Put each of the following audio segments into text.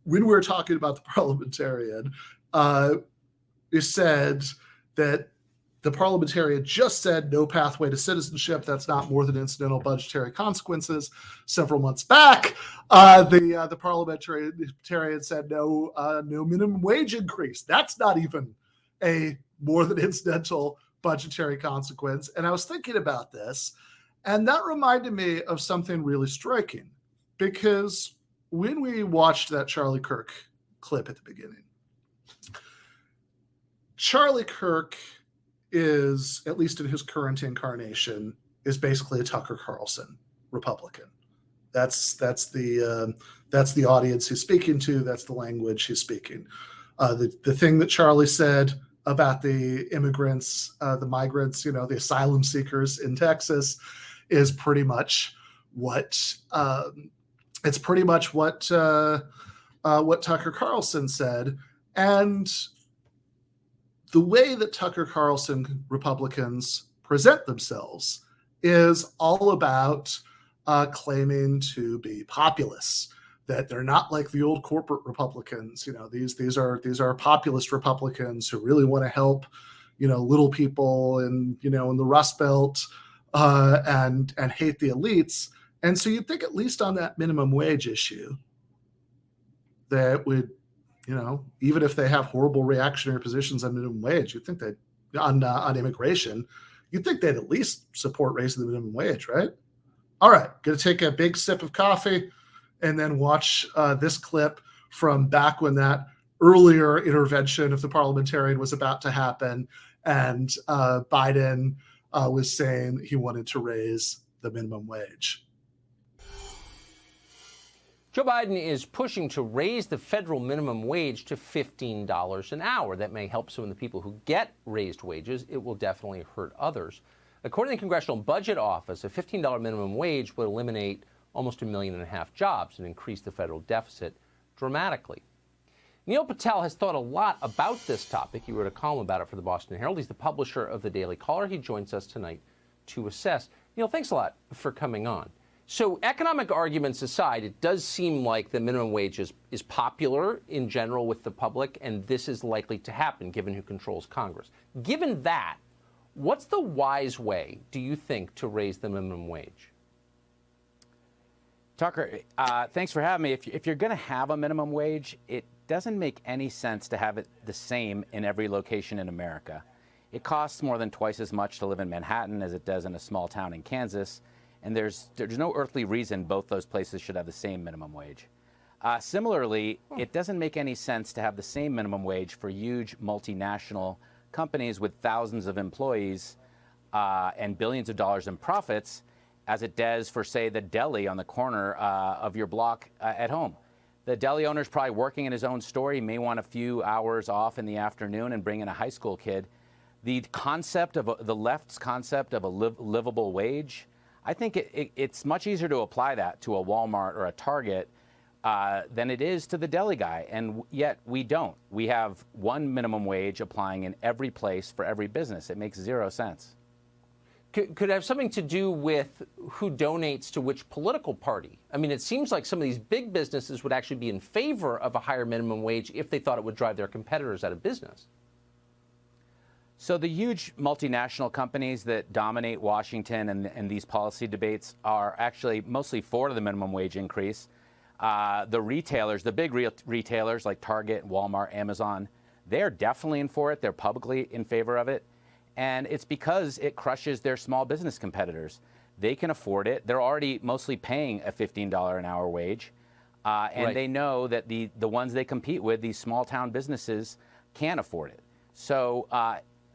when we were talking about the parliamentarian, it said that the parliamentarian just said no pathway to citizenship. That's not more than incidental budgetary consequences. Several months back, the parliamentarian said no minimum wage increase. That's not even a more than incidental budgetary consequence. And I was thinking about this, and that reminded me of something really striking, because when we watched that Charlie Kirk clip at the beginning, Charlie Kirk is, at least in his current incarnation, is basically a Tucker Carlson Republican. That's the audience he's speaking to. That's the language he's speaking. The thing that Charlie said about the immigrants, the migrants, the asylum seekers in Texas, is pretty much what what Tucker Carlson said. And the way that Tucker Carlson Republicans present themselves is all about claiming to be populists, that they're not like the old corporate Republicans. These are populist Republicans who really want to help, little people in the Rust Belt and hate the elites. And so you'd think, at least on that minimum wage issue, that would, even if they have horrible reactionary positions on minimum wage, you'd think that on immigration, you'd think they'd at least support raising the minimum wage, right? All right, going to take a big sip of coffee and then watch this clip from back when that earlier intervention of the parliamentarian was about to happen, and Biden was saying he wanted to raise the minimum wage. Joe Biden is pushing to raise the federal minimum wage to $15 an hour. That may help some of the people who get raised wages. It will definitely hurt others. According to the Congressional Budget Office, a $15 minimum wage would eliminate almost 1.5 million jobs and increase the federal deficit dramatically. Neil Patel has thought a lot about this topic. He wrote a column about it for the Boston Herald. He's the publisher of the Daily Caller. He joins us tonight to assess. Neil, thanks a lot for coming on. So economic arguments aside, it does seem like the minimum wage is popular in general with the public, and this is likely to happen given who controls Congress. Given that, what's the wise way, do you think, to raise the minimum wage? Tucker, thanks for having me. If you're going to have a minimum wage, it doesn't make any sense to have it the same in every location in America. It costs more than twice as much to live in Manhattan as it does in a small town in Kansas. And there's no earthly reason both those places should have the same minimum wage. Similarly, it doesn't make any sense to have the same minimum wage for huge multinational companies with thousands of employees and billions of dollars in profits as it does for, say, the deli on the corner of your block at home. The deli owner's probably working in his own store. He may want a few hours off in the afternoon and bring in a high school kid. The concept of the left's concept of a livable wage, I think it's much easier to apply that to a Walmart or a Target than it is to the deli guy. And yet we don't. We have one minimum wage applying in every place for every business. It makes zero sense. Could it have something to do with who donates to which political party? I mean, it seems like some of these big businesses would actually be in favor of a higher minimum wage if they thought it would drive their competitors out of business. So the huge multinational companies that dominate Washington and these policy debates are actually mostly for the minimum wage increase. The retailers, the big retailers like Target, Walmart, Amazon, they're definitely in for it. They're publicly in favor of it. And it's because it crushes their small business competitors. They can afford it. They're already mostly paying a $15 an hour wage. And They know that the ones they compete with, these small town businesses, can't afford it. So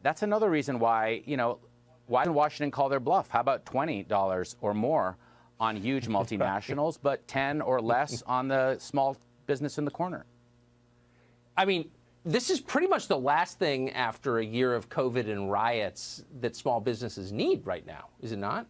that's another reason why, why didn't Washington call their bluff? How about $20 or more on huge multinationals, but 10 or less on the small business in the corner? I mean, this is pretty much the last thing after a year of COVID and riots that small businesses need right now, is it not?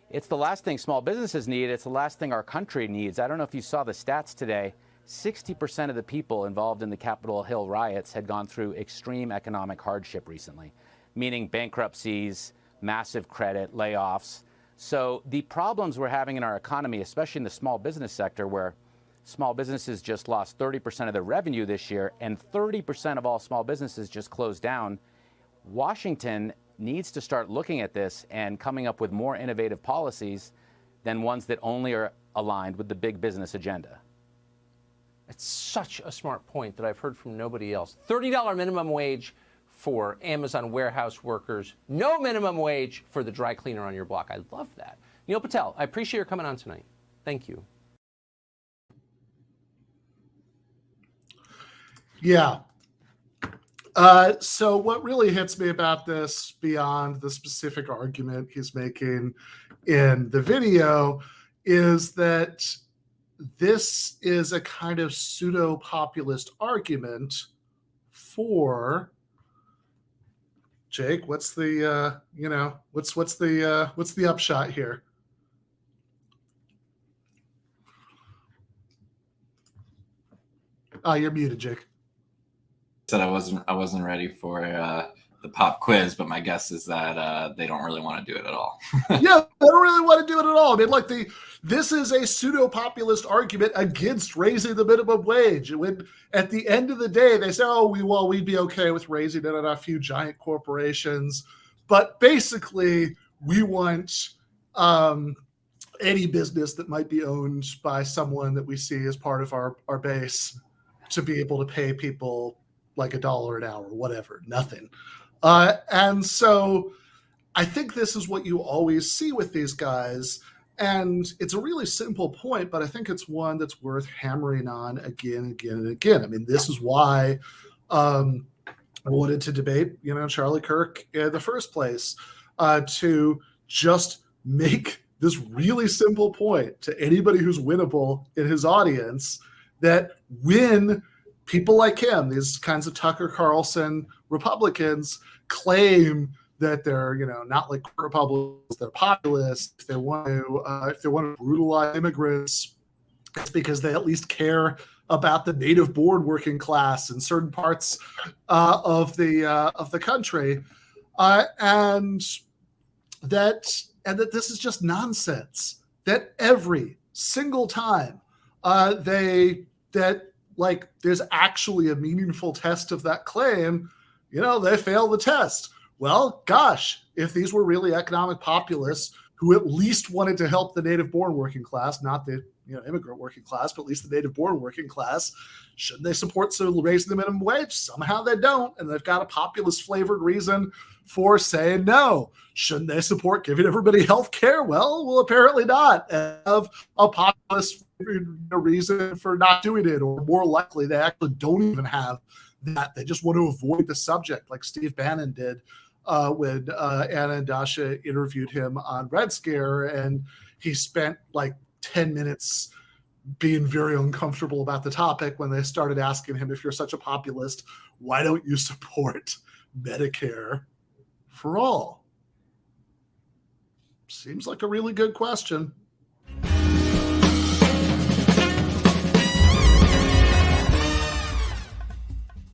It's the last thing small businesses need. It's the last thing our country needs. I don't know if you saw the stats today. 60% of the people involved in the Capitol Hill riots had gone through extreme economic hardship recently, meaning bankruptcies, massive credit, layoffs. So the problems we're having in our economy, especially in the small business sector where small businesses just lost 30% of their revenue this year, and 30% of all small businesses just closed down. Washington needs to start looking at this and coming up with more innovative policies than ones that only are aligned with the big business agenda. It's such a smart point that I've heard from nobody else. $30 minimum wage for Amazon warehouse workers, no minimum wage for the dry cleaner on your block. I love that. Neil Patel, I appreciate your coming on tonight. Thank you. Yeah. So what really hits me about this, beyond the specific argument he's making in the video, is that this is a kind of pseudo-populist argument for Jake. What's the what's the upshot here? Oh, you're muted, Jake. Said I wasn't ready for the pop quiz, but my guess is that they don't really want to do it at all. Yeah, they don't really want to do it at all. I mean, this is a pseudo-populist argument against raising the minimum wage. When at the end of the day, they say, "Oh, we'd be okay with raising it at a few giant corporations," but basically, we want any business that might be owned by someone that we see as part of our base to be able to pay people like $1 an hour, whatever, nothing. And so I think this is what you always see with these guys. And it's a really simple point, but I think it's one that's worth hammering on again, again, and again. I mean, this is why I wanted to debate, Charlie Kirk in the first place, to just make this really simple point to anybody who's winnable in his audience, that when people like him, these kinds of Tucker Carlson Republicans, claim that they're, not like Republicans, they're populists. If they want to brutalize immigrants, it's because they at least care about the native-born working class in certain parts of the country, and that this is just nonsense. That every single time there's actually a meaningful test of that claim, they fail the test. Well, gosh, if these were really economic populists who at least wanted to help the native-born working class, not the immigrant working class, but at least the native-born working class, shouldn't they support raising the minimum wage? Somehow they don't, and they've got a populist-flavored reason for saying no. Shouldn't they support giving everybody health care? Well, apparently not. And have a populist reason for not doing it, or more likely they actually don't even have that. They just want to avoid the subject, like Steve Bannon did when Anna and Dasha interviewed him on Red Scare, and he spent like 10 minutes being very uncomfortable about the topic when they started asking him, if you're such a populist, why don't you support Medicare for all? Seems like a really good question.